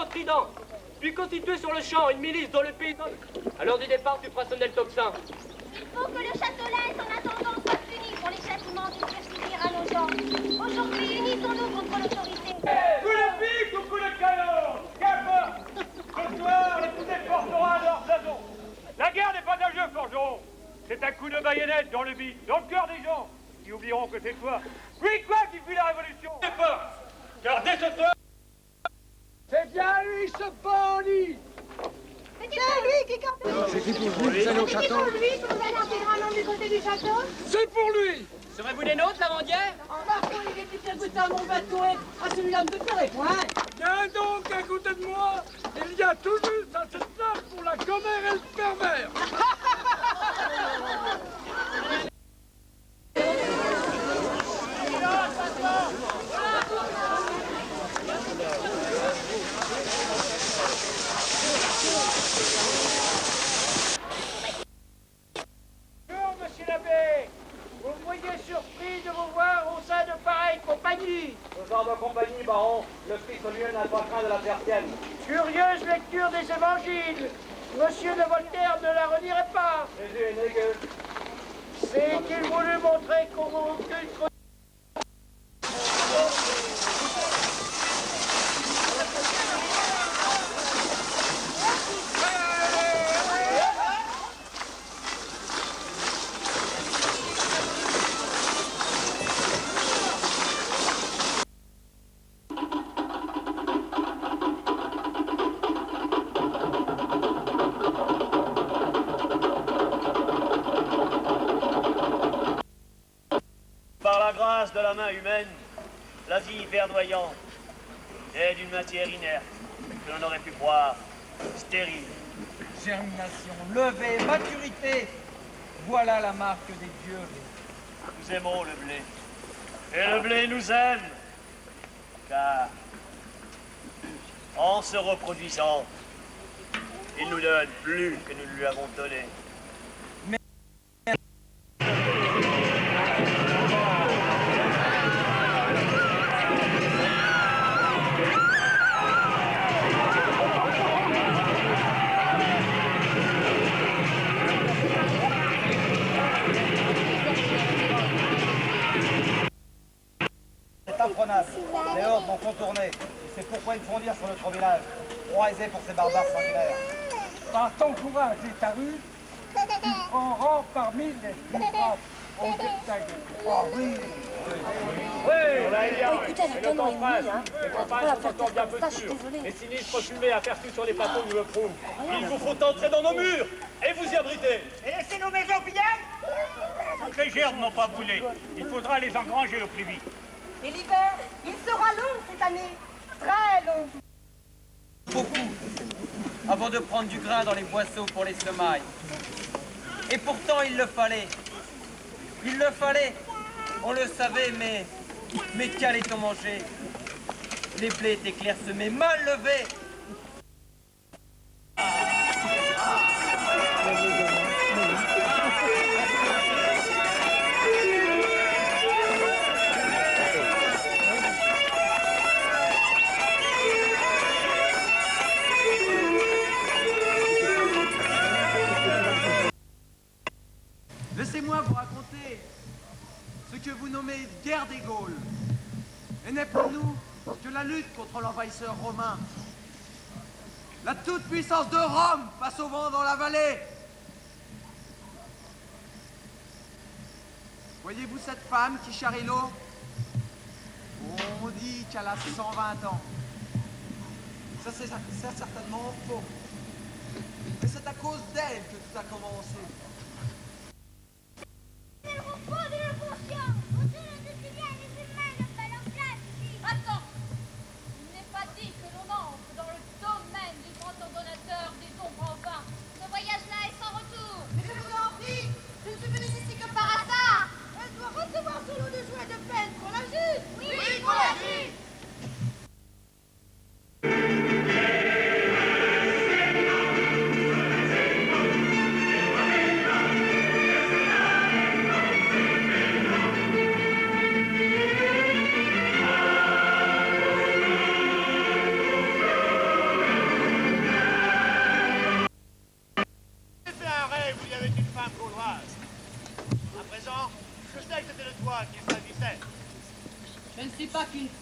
au trident, puis constituer sur le champ une milice dans le pays. À l'heure du départ, tu feras sonner le tocsin. Il faut que le château-là, en attendant, soit puni pour les châtiments du subir à nos gens. Aujourd'hui, unissons-nous contre l'autorité. Coup de pique ou coup de canon, qu'importe. Ce soir, les coups porteront à leur blason. La guerre n'est pas un jeu, forgeron. C'est un coup de baïonnette dans le bide, dans le cœur des gens, qui oublieront que c'est toi. Oui, quoi qui fit la révolution. C'est fort, car dès ce soir... C'est bien lui, ce bandit! C'est lui qui campe. C'est qui pour lui, c'est nos châteaux? C'est pour lui que vous allez intégralement du côté du château? C'est pour lui! Serez-vous des nôtres, lavandière? Marco, il est plus à goûter à mon bateau et à celui-là de faire les points. Viens donc à côté de moi! Il y a tout juste assez de place pour la commère et le pervers! Bonjour, monsieur l'abbé. Vous me voyez surpris de vous voir au sein de pareille compagnie. Ce genre de compagnie, baron, le Christ lui n'a pas craint de la persienne. Curieuse lecture des évangiles. Monsieur de Voltaire ne la redirait pas. Jésus est négueux. C'est qu'il voulut montrer comment Par la grâce de la main humaine, l'Asie verdoyante est d'une matière inerte que l'on aurait pu croire stérile. Germination, levée, maturité, voilà la marque des dieux. Nous aimons le blé, et le blé nous aime, car en se reproduisant, il nous donne plus que nous lui avons donné. C'est imprenable. Les hordes vont contourner. C'est pourquoi ils font dire sur notre village. Roi aisé pour ces barbares sanguinaires. Par ton courage et ta ruse, tu prends rang parmi les plus braves. On distingue. Oh oui! Écoutez, elle a un ennemi, hein. Les campagnes sont encore bien peu sûres. Les sinistres fumées aperçus sur les plateaux nous le prouvent. Il vous faut entrer dans nos murs et vous y abriter. Et laissez nos maisons pillages. Toutes les gerbes n'ont pas brûlé. Il faudra les engranger au plus vite. Et l'hiver, il sera long cette année. Très long. Beaucoup, avant de prendre du grain dans les boisseaux pour les semailles. Et pourtant, il le fallait. Il le fallait. On le savait, mais qu'allait-on manger? Les blés étaient clairsemés, mal levés. Laissez-moi vous raconter ce que vous nommez guerre des Gaules. Et n'est pour nous que la lutte contre l'envahisseur romain. La toute-puissance de Rome passe au vent dans la vallée. Voyez-vous cette femme qui charrie l'eau? On dit qu'elle a 120 ans. Ça, c'est certainement faux. Mais c'est à cause d'elle que tout a commencé. C'est le repos de l'inconscient. Autour de Julien, les humains n'ont pas leur place ici. Attends! Il n'est pas dit que l'on entre dans le domaine du grand ordonnateur des ombres en vain. Ce voyage-là est sans retour. Mais je vous en prie, je ne suis venue ici que par hasard. Elle doit recevoir son lot de joie et de peine pour la juge. Oui, pour la juge.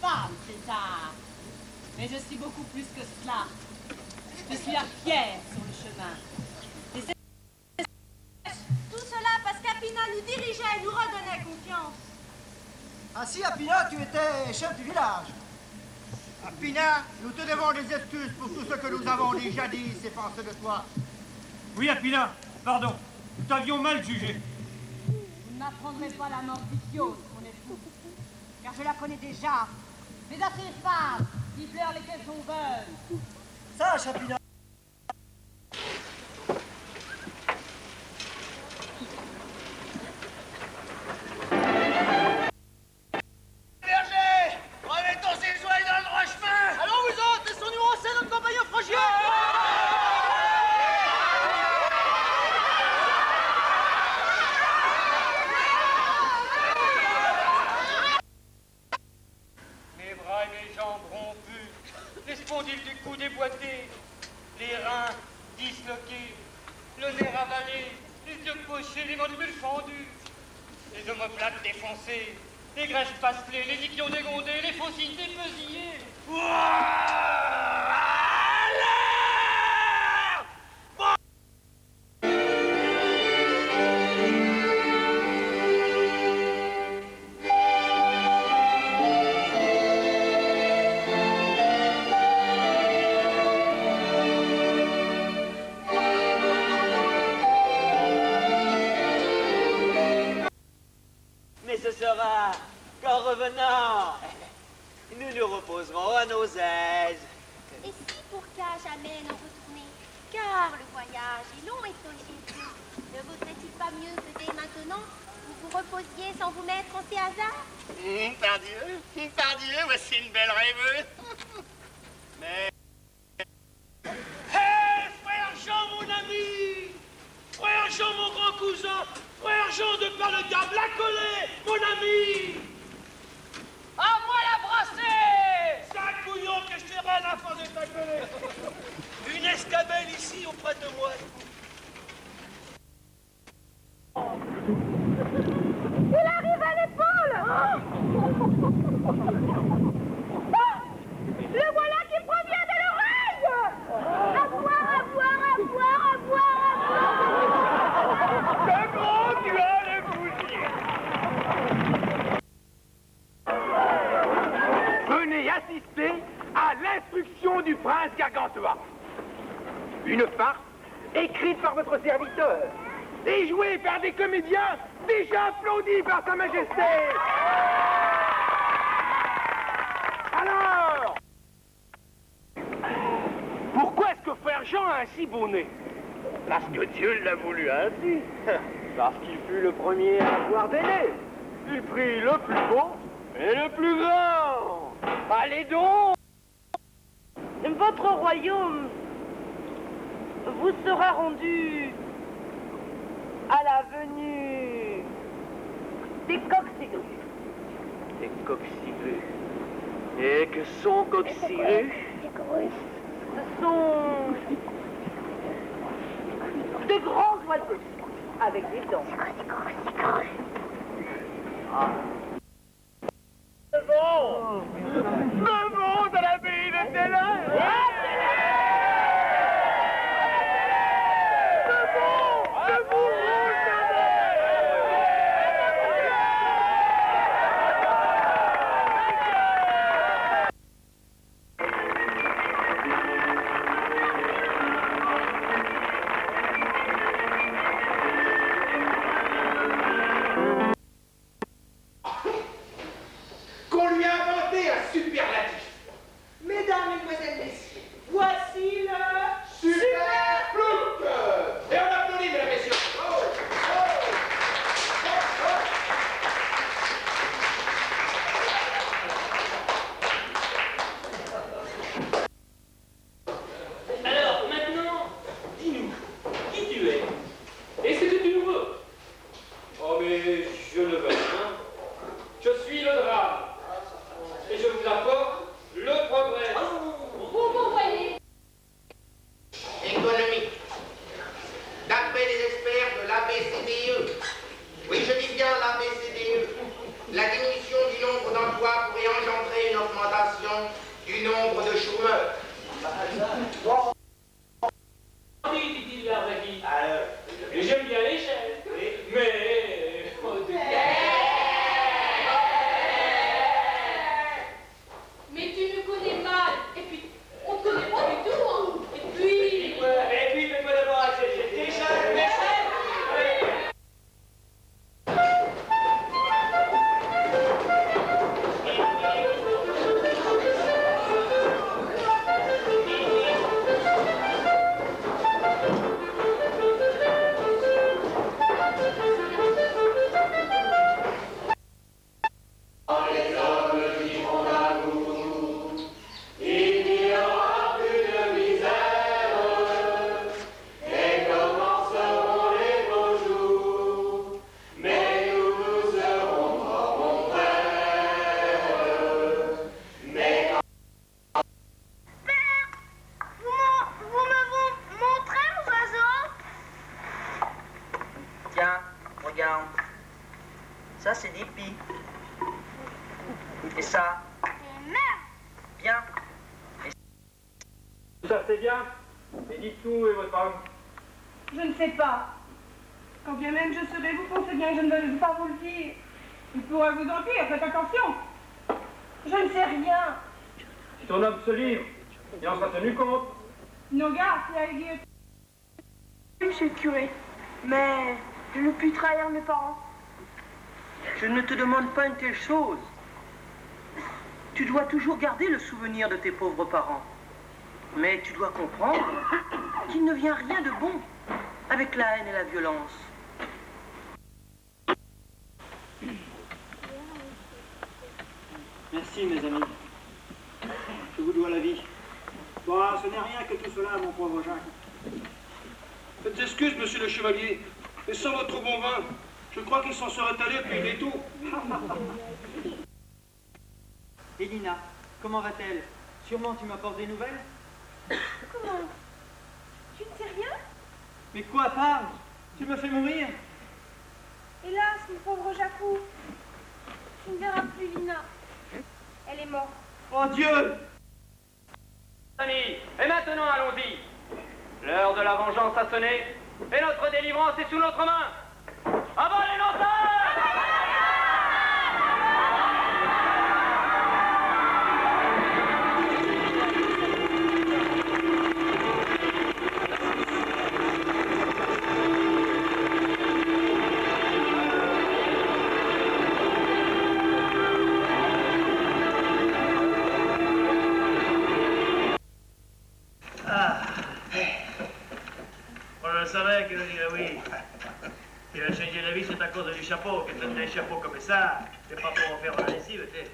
femme, César. Mais je suis beaucoup plus que cela. Je suis la pierre sur le chemin. Et Tout cela parce qu'Apina nous dirigeait, nous redonnait confiance. Ainsi, Apina, tu étais chef du village. Apina, nous te devons des excuses pour tout ce que nous avons dit jadis et pensé de toi. Oui, Apina, pardon. Nous t'avions mal jugé. vous n'apprendrez pas la mort d'Iphios, mon époux, car je la connais déjà. Mais à ces femmes qui pleurent lesquelles on veut. Sache, Apina. les reins disloqués, le nez ravalé, les yeux pochés, les mandibules fendues, les omoplates défoncées, les graisses pastelées, les iquions dégondés, les faucilles dépesillées. Qu'en revenant, nous nous reposerons à nos aises. Et si pour qu'à jamais n'en retourner, car le voyage est long et solitaire, ne vaudrait-il pas mieux que dès maintenant, vous vous reposiez sans vous mettre en ces hasards? Pardieu, voici une belle rêveuse. Mais... Hé, frère Jean, mon ami! Frère Jean, mon grand cousin! Frère Jean de Par-le-Diable, la collée, mon ami! À moi la brasser! Sale bouillon que je t'ai rien à faire de ta collée! Une escabelle ici, auprès de moi. Il arrive à l'épaule! Le voilà qui provient de l'oreille! À boire, à boire, à boire, à boire, à boire! Le grand duel est bouilli! Venez assister à l'instruction du prince Gargantua. Une farce écrite par votre serviteur et jouée par des comédiens déjà applaudis par sa majesté. Alors, pourquoi est-ce que frère Jean a un si beau nez? Parce que Dieu l'a voulu ainsi. Parce qu'il fut le premier à avoir des nez. Il prit le plus beau et le plus grand. Allez donc! Votre royaume vous sera rendu à la venue des coqs-cigrues. Des coqs-cigrues. Et que sont coqs-cigrues? Ce sont de grands oiseaux avec des dents. C'est bon! Le monde à l'abbaye de Télin! Qu'on lui a inventé un super ça c'est bien. Et dites tout, et votre femme? Je ne sais pas. Quand bien même je serai, vous pensez bien que je ne vais pas vous le dire. Il pourrait vous en dire, faites attention. Je ne sais rien. Si ton homme se livre, il en sera tenu compte. Nos gars, c'est à la guillotine. Oui, monsieur le curé, mais je ne puis trahir mes parents. Je ne te demande pas une telle chose. Tu dois toujours garder le souvenir de tes pauvres parents. Mais tu dois comprendre qu'il ne vient rien de bon avec la haine et la violence. Merci, mes amis. Je vous dois la vie. Bon, ce n'est rien que tout cela, mon pauvre Jacques. Faites excuse, monsieur le chevalier, mais sans votre bon vin, je crois qu'il s'en serait allé depuis il est tôt. Et Lina, comment va-t-elle? Sûrement tu m'apportes des nouvelles? Comment? Tu ne sais rien? Mais quoi, parle? Tu me fais mourir? Hélas, mon pauvre Jacou, tu ne verras plus Lina. Elle est morte. Oh Dieu! Amis, et maintenant allons-y. L'heure de la vengeance a sonné, et notre délivrance est sous notre main. Avalez nos Je savais qu'il dirait oui. Il a changé la vie, c'est à cause du chapeau. Que tu as des chapeaux comme ça, c'est pas pour en faire la lessive, tu sais.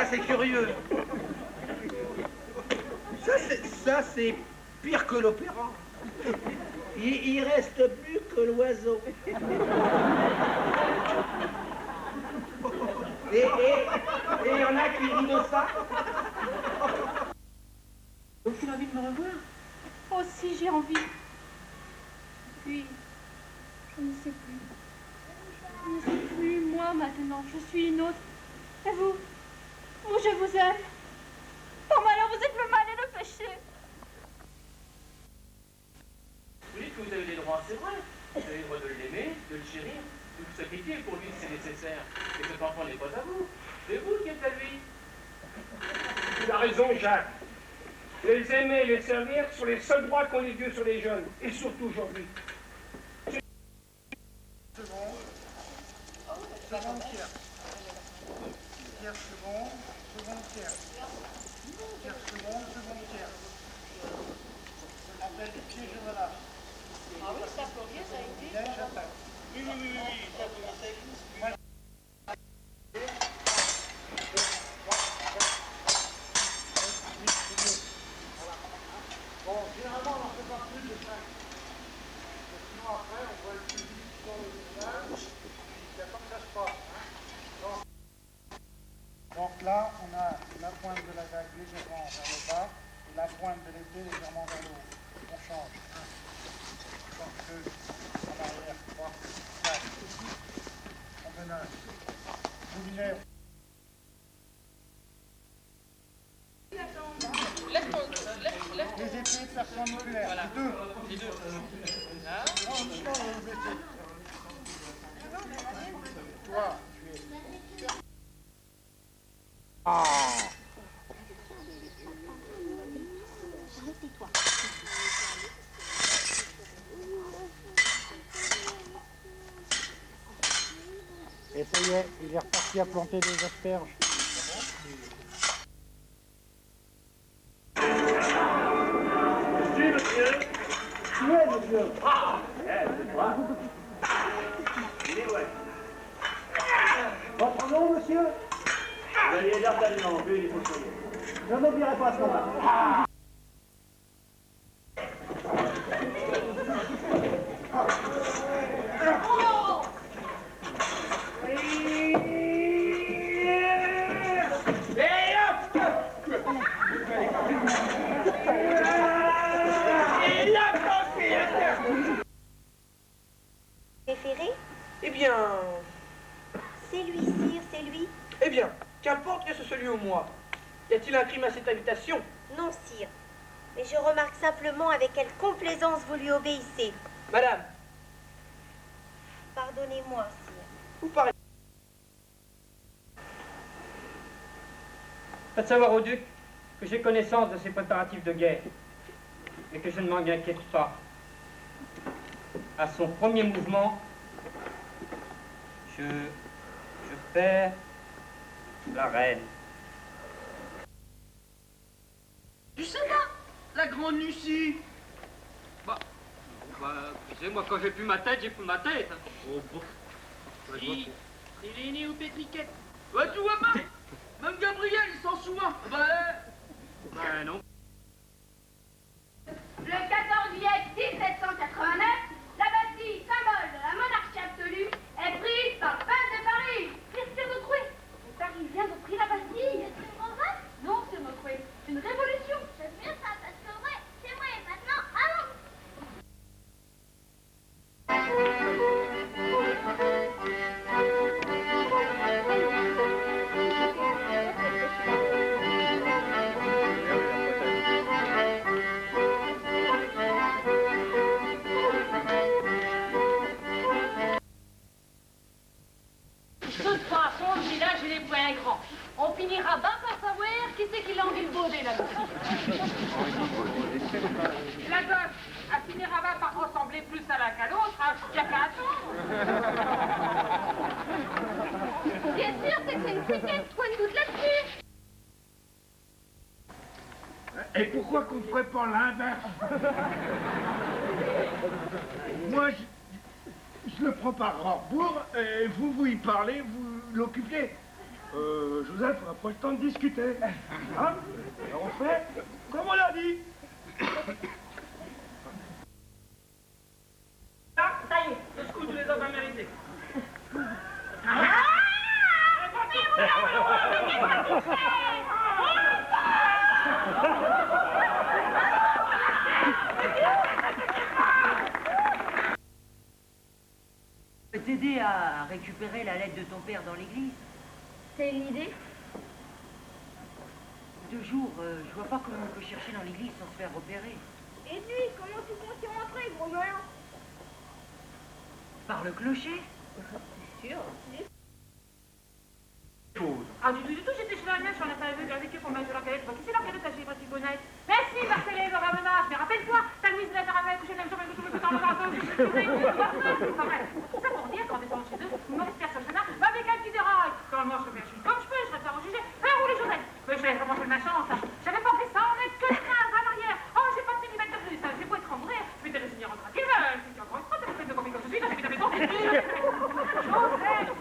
C'est curieux. Ça, c'est pire que l'opéra. Il reste plus que l'oiseau. Et il y en a qui rient de ça. Donc tu as envie de me revoir? Oh si, j'ai envie. Puis, je ne sais plus. Je ne sais plus, moi maintenant, je suis une autre. Et vous? Vous, je vous aime. Par malheur, vous êtes le mal et le péché. Vous dites que vous avez des droits, c'est vrai. Vous avez le droit de l'aimer, de le chérir, de vous sacrifier pour lui si c'est nécessaire. Et cet enfant n'est pas à vous. C'est vous qui êtes à lui. Il a raison, Jacques. Les aimer et les servir sont les seuls droits qu'ont les vieux sur les jeunes, et surtout aujourd'hui. Seconde tiers. Tiers seconde, seconde tiers. Tiers seconde, seconde tiers. Après les pieds, je relâche. Ah oui, ça pour rien, ça a été. Bien, j'attaque. Oui, ça pour moi. Bon, généralement, on ne fait pas plus de 5. Sinon, après, on voit le plus vite sur le visage. C'est comme ça se passe. Hein. Donc là, on a la pointe de la dague légèrement vers le bas et la pointe de l'épée légèrement vers le haut. On change. 1, on change 2, en arrière, 3, 4. On menace. Moulinet. Les épées perpendiculaires. Voilà. Les deux. Là. Toi, tu es. Ah. Arrêtez-toi. Et ça y est, il est reparti à planter des asperges. Monsieur. Tu es, monsieur. Ah, c'est toi. Il est nom, monsieur? Chevalier d'Artagnan, vu les fossoyeurs. Je n'oublierai pas ce combat. Préféré? Eh bien... C'est lui, sire, c'est lui. Eh bien, qu'importe que ce soit lui ou moi. Y a-t-il un crime à cette invitation? Non, sire. Mais je remarque simplement avec quelle complaisance vous lui obéissez. Madame. Pardonnez-moi, sire. Vous parlez. Faites savoir au duc que j'ai connaissance de ses préparatifs de guerre et que je ne m'en inquiète pas. À son premier mouvement, je perds la reine. Tu sais pas, la grande Lucie. Tu sais, moi, quand j'ai plus ma tête, j'ai plus ma tête. Oh, bon. Il est né au pétriquet. Ouais, tu vois pas. Même Gabriel, il s'en souvient. Non. Le 14 juillet 1789, la Bastille, symbole de la monarchie absolue, est prise par Prince de Paris. Christian de Troué. Le Parisien a pris la Bastille. C'est une revolte? Non, c'est notre Troué. C'est une révolution. J'aime bien ça, parce que vrai, c'est vrai. Maintenant, allons. De toute façon, le village, il est point grand. On finira bien par savoir qui c'est qui l'a envie de bauder là-dessus. La gosse, elle finira bien par ressembler plus à l'un qu'à l'autre, hein, y a qu'à attendre. Bien sûr, c'est que c'est une criquette, point de doute là-dessus. Et pourquoi qu'on ne ferait pas l'inverse? Moi, je le prends par Rambourg, et vous y parlez, vous l'occupez. Joseph, on n'a pas le temps de discuter. Hein? Alors on fait comme on l'a dit. Là, ça y est, le scout, tu les as pas mérités. Je vais t'aider à récupérer la lettre de ton père dans l'église. C'est une idée? 2 jours, je vois pas comment on peut chercher dans l'église sans se faire repérer. Et lui, comment tu comptes y rentrer, gros melon? Par le clocher? C'est sûr. Ah, du tout, j'étais chez la mienne, j'en ai pas vu avec eux pour mettre de la galette. Qui c'est la galette à Givre, Tibonette? Merci, Barthélémy, le ramenage. Mais rappelle-toi, t'as Louise de la Taramel, couché même sur le couteau, dans le bateau, c'est pas vrai. Tout ça pour dire qu'en descendant chez eux, une mauvaise personne va avec un petit déraille. Quand moi, je fais comme je peux, je serais pas jugé. Faire rouler Joseph. Mais je vais comment je fais de ma chance. J'avais pas fait 100 mètres que 15 à l'arrière. Oh, j'ai pas de millimètres de plus. J'ai beau être en vrai, je vais te laisser venir en tranquille. Si tu as encore une fois, t'as fait de combien que je suis, t'as fait ta maison. Joseph,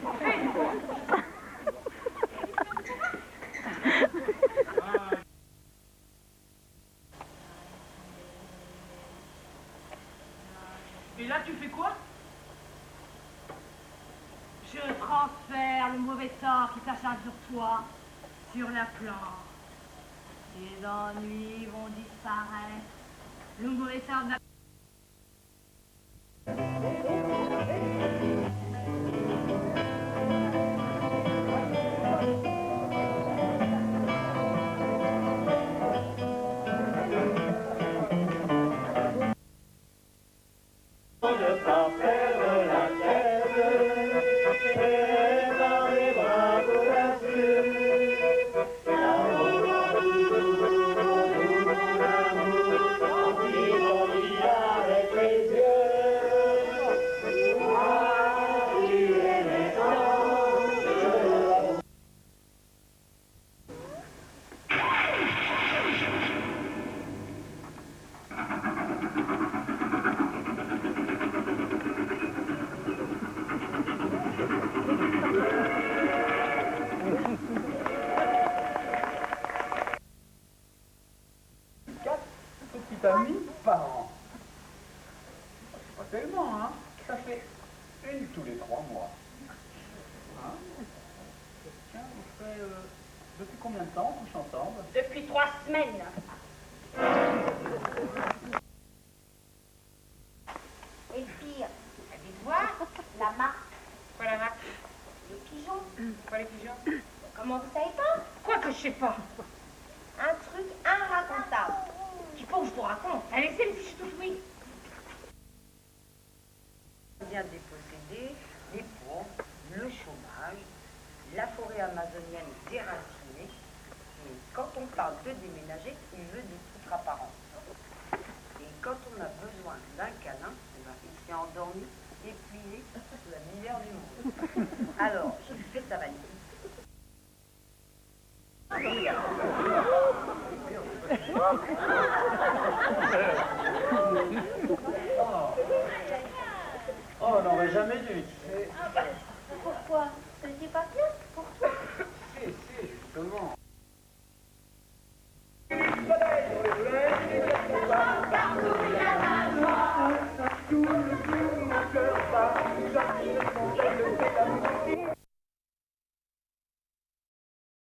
Et là, tu fais quoi? je transfère le mauvais sort qui s'acharne sur toi, sur la plante. Les ennuis vont disparaître. Le mauvais sort n'a... Thank you. longtemps, hein? Ça fait une tous les 3 mois. Hein? Tiens, vous faites depuis combien de temps tous ensemble? Depuis 3 semaines. Et le pire, dites-voir la marque. Quoi la marque? Les pigeons. Quoi les pigeons? Comment vous savez pas? Quoi que je sais pas? Un truc irracontable. Il faut que je vous raconte. Allez, c'est une fiche toute oui. On vient déposséder les pauvres, le chômage, la forêt amazonienne déracinée. Et quand on parle de déménager, il veut 10 titres apparents. Et quand on a besoin d'un câlin, il s'est endormi, épuisé, sous la misère du monde. Alors, j'ai fait sa valise. Oh, on n'aurait jamais dû. Pourquoi? Ce n'était pas bien pour toi. Si, justement.